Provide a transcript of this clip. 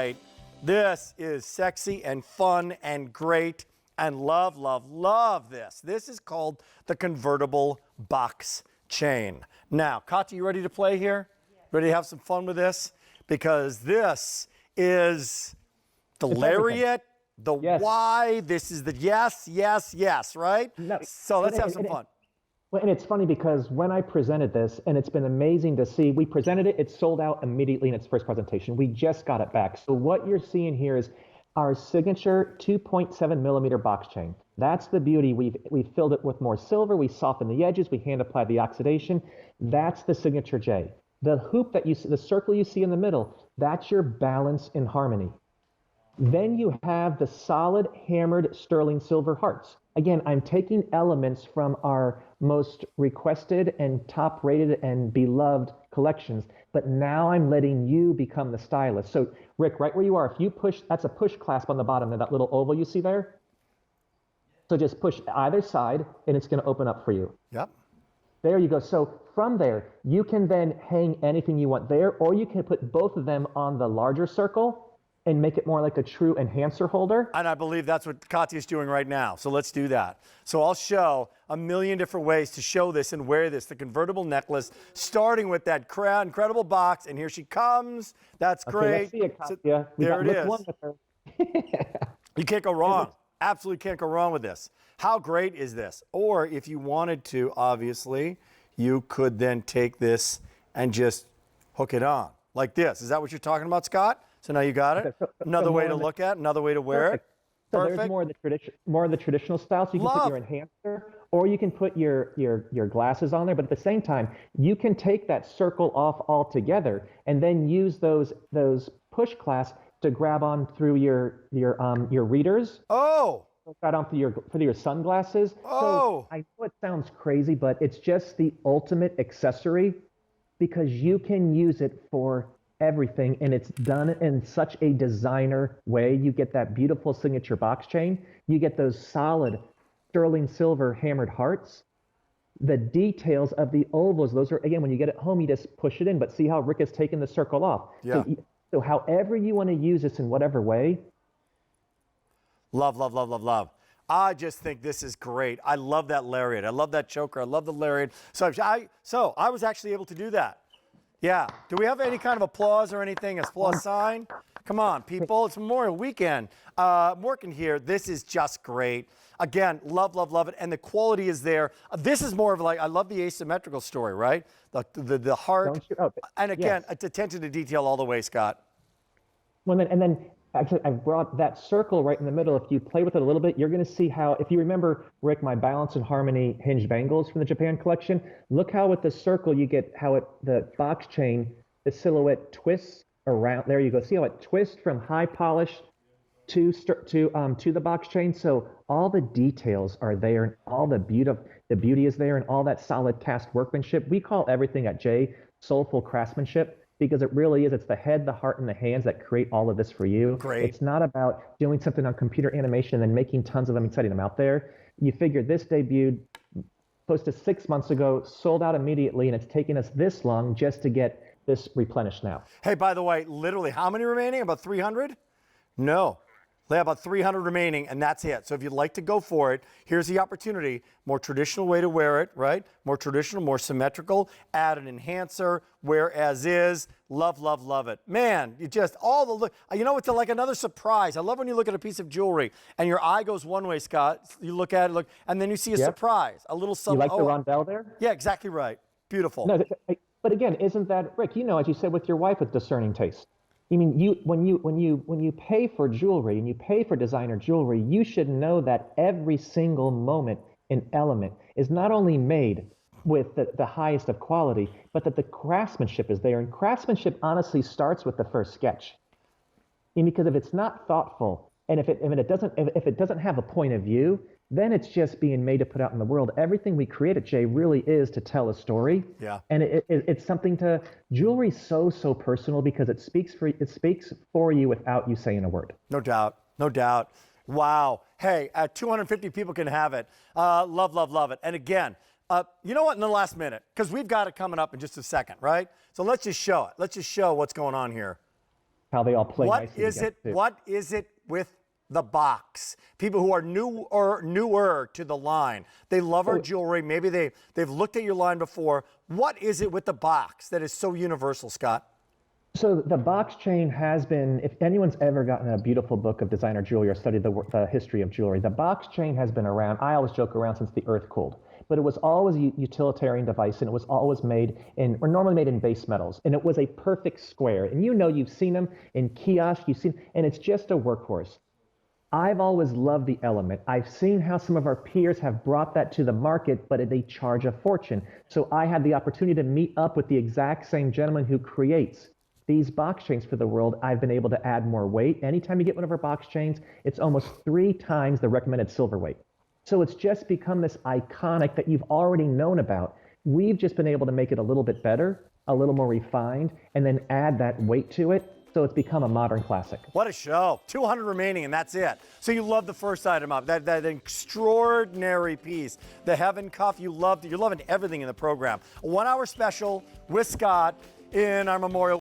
right. This is sexy and fun and great and love, love, love this. This is called the convertible box chain. Now, Katya, you ready to play here? Yes. Ready to have some fun with this? Because this is the lariat, the why, this is the yes, yes, yes, right? No, so let's have some fun. Well, and it's funny because when I presented this, and it's been amazing to see, we presented it, it sold out immediately in its first presentation. We just got it back. So what you're seeing here is our signature 2.7 millimeter box chain. That's the beauty. We've filled it with more silver. We softened the edges. We hand applied the oxidation. That's the signature J. The hoop that you see, the circle you see in the middle, that's your balance and harmony. Then you have the solid hammered sterling silver hearts. Again, I'm taking elements from our most requested and top rated and beloved collections, but now I'm letting you become the stylist. So Rick, right where you are, if you push, that's a push clasp on the bottom of that little oval you see there. So just push either side and it's going to open up for you. Yep. There you go. So from there, you can then hang anything you want there, or you can put both of them on the larger circle and make it more like a true enhancer holder. And I believe that's what Katya's doing right now. So let's do that. So I'll show a million different ways to show this and wear this, the convertible necklace, starting with that incredible box. And here she comes. That's great. Let's see it, Katya. So, there it is. One with her. You can't go wrong. Absolutely can't go wrong with this. How great is this? Or if you wanted to, obviously, you could then take this and just hook it on like this. Is that what you're talking about, Scott? So now you got it. Another way to look at, another way to wear it. So there's more of the traditional style. So you can put your enhancer, or you can put your glasses on there. But at the same time, you can take that circle off altogether, and then use those push clasps to grab on through your readers. Oh. Got on for your sunglasses. Oh. So I know it sounds crazy, but it's just the ultimate accessory because you can use it for everything, and it's done in such a designer way. You get that beautiful signature box chain. You get those solid sterling silver hammered hearts. The details of the ovals, those are, again, when you get it home, you just push it in, but see how Rick has taken the circle off. Yeah. So however you want to use this in whatever way. Love, love, love, love, love. I just think this is great. I love that lariat. I love that choker. I love the lariat. So I was actually able to do that. Yeah. Do we have any kind of applause or anything? Applause sign? Come on, people. It's Memorial Weekend. I'm working here. This is just great. Again, love, love, love it. And the quality is there. This is more of like, I love the asymmetrical story, right? The heart. And again, it's attention to detail all the way, Scott. Well, and then actually, I've brought that circle right in the middle. If you play with it a little bit, you're going to see how, if you remember, Rick, my Balance and Harmony hinged bangles from the Japan collection, look how with the circle you get how the box chain, the silhouette twists around. There you go. See how it twists from high polish to the box chain. So all the details are there, and all the beauty is there, and all that solid cast workmanship. We call everything at J soulful craftsmanship, because it really is. It's the head, the heart, and the hands that create all of this for you. Great. It's not about doing something on computer animation and then making tons of them and setting them out there. You figure this debuted close to 6 months ago, sold out immediately, and it's taken us this long just to get this replenished now. Hey, by the way, literally how many remaining? About 300? No. They have about 300 remaining, and that's it. So if you'd like to go for it, here's the opportunity. More traditional way to wear it, right? More traditional, more symmetrical. Add an enhancer, wear as is. Love, love, love it. Man, you just, all the look. You know, it's like another surprise. I love when you look at a piece of jewelry, and your eye goes one way, Scott. You look at it, and then you see a surprise, a little subtle. You like the rondelle there? Yeah, exactly right. Beautiful. No, but again, isn't that, Rick, you know, as you said with your wife, with discerning taste. I mean, when you pay for jewelry and you pay for designer jewelry, you should know that every single moment and element is not only made with the highest of quality, but that the craftsmanship is there. And craftsmanship honestly starts with the first sketch. I mean, because if it's not thoughtful, and if it doesn't have a point of view, then it's just being made to put out in the world. Everything we create at Jay really is to tell a story. Yeah. And it's something to, jewelry's so personal because it speaks for you without you saying a word. No doubt. No doubt. Wow. Hey, 250 people can have it. Love, love, love it. And again, you know what, in the last minute, because we've got it coming up in just a second, right? So let's just show it. Let's just show what's going on here. how they all play nicely together, too. What is it with the box? People who are new or newer to the line, they love our jewelry. Maybe they've looked at your line before. What is it with the box that is so universal, Scott? So the box chain has been, if anyone's ever gotten a beautiful book of designer jewelry or studied the history of jewelry, the box chain has been around, I always joke around, since the earth cooled. But it was always a utilitarian device, and it was always made in, or normally made in base metals. And it was a perfect square. And you've seen them in kiosks, and it's just a workhorse. I've always loved the element. I've seen how some of our peers have brought that to the market, but they charge a fortune. So I had the opportunity to meet up with the exact same gentleman who creates these box chains for the world. I've been able to add more weight. Anytime you get one of our box chains, it's almost 3 times the recommended silver weight. So it's just become this iconic that you've already known about. We've just been able to make it a little bit better, a little more refined, and then add that weight to it. So it's become a modern classic. What a show. 200 remaining, and that's it. So you love the first item up, that extraordinary piece, the Heaven Cuff. You loved it. You're loving everything in the program. A 1-hour special with Scott in our memorial.